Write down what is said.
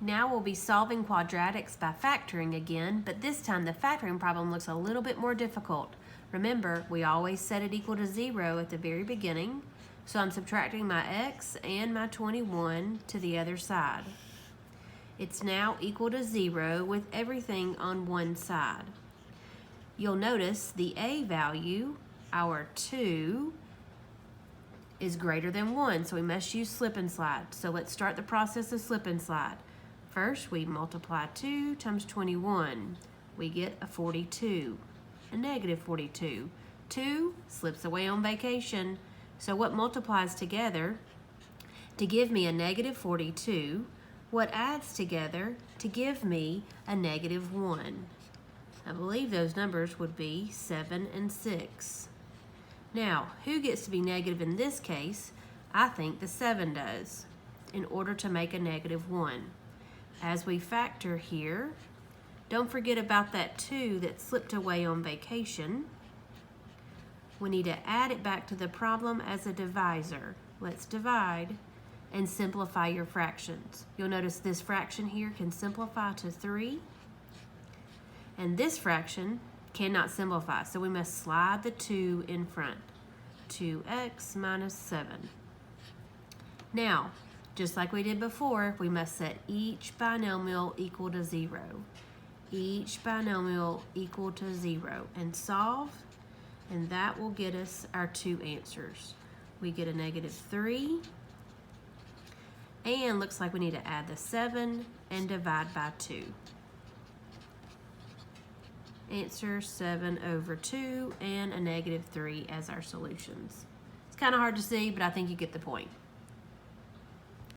Now we'll be solving quadratics by factoring again, but this time the factoring problem looks a little bit more difficult. Remember, we always set it equal to 0 at the very beginning, so I'm subtracting my x and my 21 to the other side. It's now equal to 0 with everything on one side. You'll notice the a value, our 2, is greater than 1, so we must use slip and slide. So let's start the process of slip and slide. First, we multiply 2 times 21. We get a 42, a negative 42. 2 slips away on vacation. So what multiplies together to give me a negative 42? What adds together to give me a negative 1? I believe those numbers would be 7 and 6. Now, who gets to be negative in this case? I think the 7 does, in order to make a negative 1. As we factor here, don't forget about that 2 that slipped away on vacation. We need to add it back to the problem as a divisor. Let's divide and simplify your fractions. You'll notice this fraction here can simplify to 3, and this fraction cannot simplify, so we must slide the 2 in front. 2x minus 7. Now, just like we did before, we must set each binomial equal to 0. Each binomial equal to 0, and solve, and that will get us our 2 answers. We get a negative 3, and looks like we need to add the 7 and divide by 2. Answer 7 over 2 and a negative 3 as our solutions. It's kind of hard to see, but I think you get the point.